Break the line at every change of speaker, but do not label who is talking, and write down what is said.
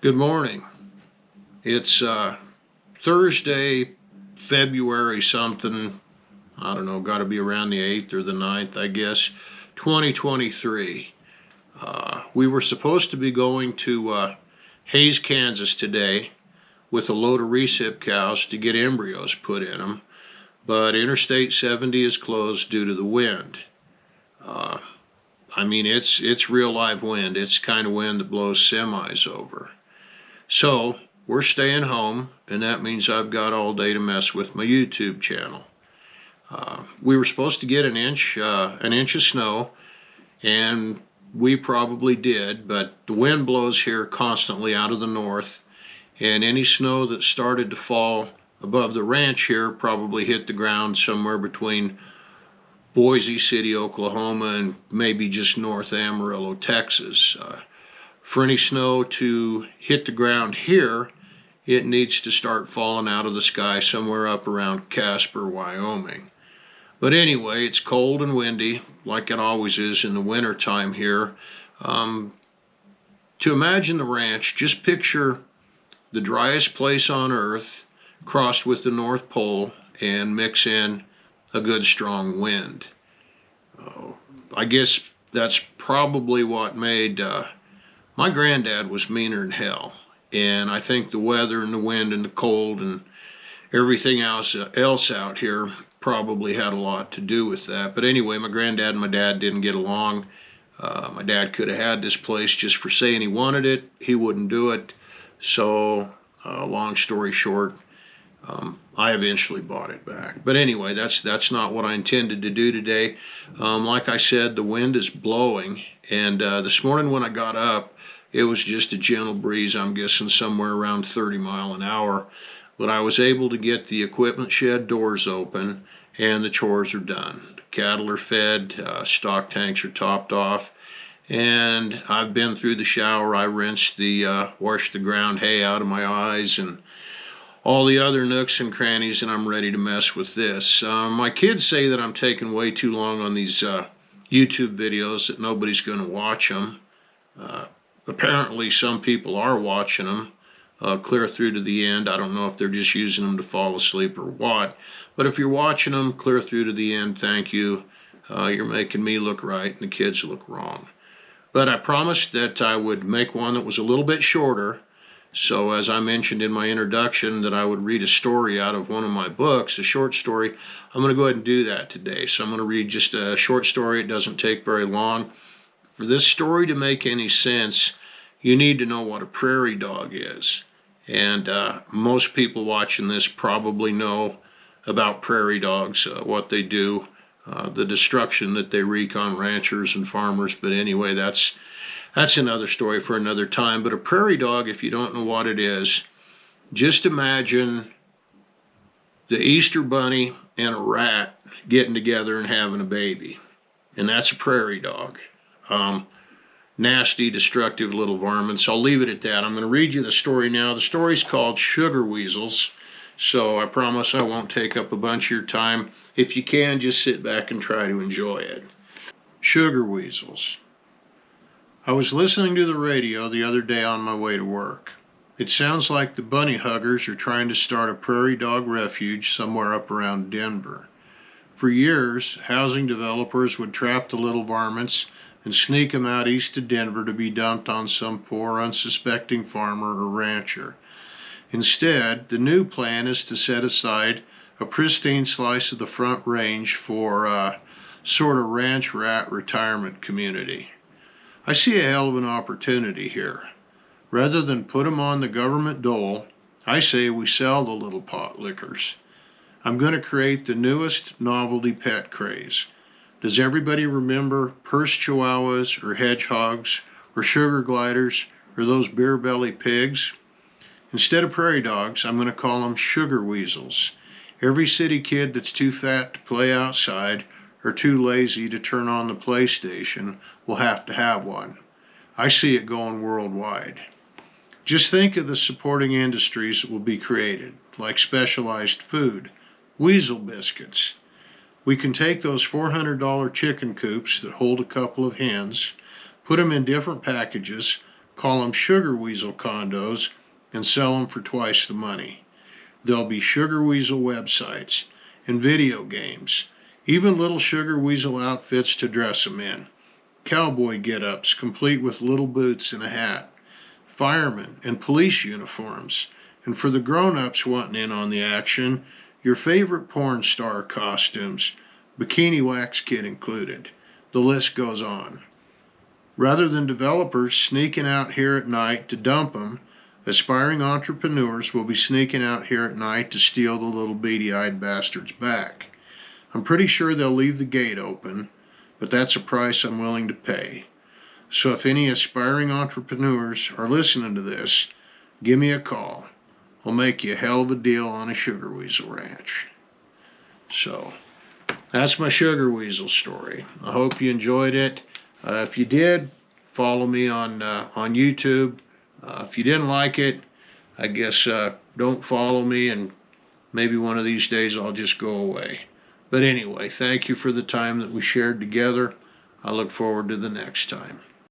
Good morning. It's Thursday, February something. I don't know, got to be around the 8th or the 9th, I guess, 2023. We were supposed to be going to Hays, Kansas today with a load of recip cows to get embryos put in them, but Interstate 70 is closed due to the wind. It's real live wind. It's the kind of wind that blows semis over. So we're staying home, and that means I've got all day to mess with my YouTube channel. We were supposed to get an inch of snow, and we probably did, but the wind blows here constantly out of the north, and any snow that started to fall above the ranch here probably hit the ground somewhere between Boise City, Oklahoma, and maybe just north Amarillo, Texas. For any snow to hit the ground here, it needs to start falling out of the sky somewhere up around Casper, Wyoming. But anyway, it's cold and windy, like it always is in the winter time here. To imagine the ranch, just picture the driest place on earth crossed with the North Pole and mix in a good strong wind. I guess that's probably what made my granddad was meaner than hell, and I think the weather and the wind and the cold and everything else out here probably had a lot to do with that. But anyway, my granddad and my dad didn't get along. My dad could have had this place just for saying he wanted it. He wouldn't do it. So long story short, I eventually bought it back. But anyway, that's not what I intended to do today. Like I said, the wind is blowing, and this morning when I got up, it was just a gentle breeze. I'm guessing somewhere around 30 miles an hour. But I was able to get the equipment shed doors open, and the chores are done. The cattle are fed, stock tanks are topped off, and I've been through the shower. I rinsed washed the ground hay out of my eyes and all the other nooks and crannies, and I'm ready to mess with this. My kids say that I'm taking way too long on these YouTube videos, that nobody's going to watch them. Apparently some people are watching them clear through to the end. I don't know if they're just using them to fall asleep or what, but if you're watching them clear through to the end, thank you. You're making me look right and the kids look wrong. But I promised that I would make one that was a little bit shorter. So as I mentioned in my introduction that I would read a story out of one of my books, a short story, I'm going to go ahead and do that today. So I'm going to read just a short story. It doesn't take very long. For this story to make any sense, you need to know what a prairie dog is. And most people watching this probably know about prairie dogs, what they do, the destruction that they wreak on ranchers and farmers. But anyway, that's another story for another time. But a prairie dog, if you don't know what it is, just imagine the Easter Bunny and a rat getting together and having a baby. And that's a prairie dog. Nasty, destructive little varmints. I'll leave it at that. I'm going to read you the story now. The story's called Sugar Weasels. So I promise I won't take up a bunch of your time. If you can, just sit back and try to enjoy it. Sugar Weasels. I was listening to the radio the other day on my way to work. It sounds like the bunny huggers are trying to start a prairie dog refuge somewhere up around Denver. For years, housing developers would trap the little varmints and sneak them out east of Denver to be dumped on some poor, unsuspecting farmer or rancher. Instead, the new plan is to set aside a pristine slice of the Front Range for a sort of ranch rat retirement community. I see a hell of an opportunity here. Rather than put them on the government dole, I say we sell the little pot lickers. I'm going to create the newest novelty pet craze. Does everybody remember purse chihuahuas or hedgehogs or sugar gliders or those beer belly pigs? Instead of prairie dogs, I'm going to call them sugar weasels. Every city kid that's too fat to play outside or too lazy to turn on the PlayStation will have to have one. I see it going worldwide. Just think of the supporting industries that will be created, like specialized food, weasel biscuits. We can take those $400 chicken coops that hold a couple of hens, put them in different packages, call them sugar weasel condos, and sell them for twice the money. There'll be sugar weasel websites and video games, even little sugar weasel outfits to dress them in, cowboy get-ups complete with little boots and a hat, firemen and police uniforms, and for the grown-ups wanting in on the action, your favorite porn star costumes, bikini wax kit included. The list goes on. Rather than developers sneaking out here at night to dump them, aspiring entrepreneurs will be sneaking out here at night to steal the little beady-eyed bastards back. I'm pretty sure they'll leave the gate open, but that's a price I'm willing to pay. So if any aspiring entrepreneurs are listening to this, give me a call. I'll make you a hell of a deal on a sugar weasel ranch. So that's my sugar weasel story. I hope you enjoyed it. If you did, follow me on YouTube. If you didn't like it, I guess don't follow me, and maybe one of these days I'll just go away. But anyway, thank you for the time that we shared together. I look forward to the next time.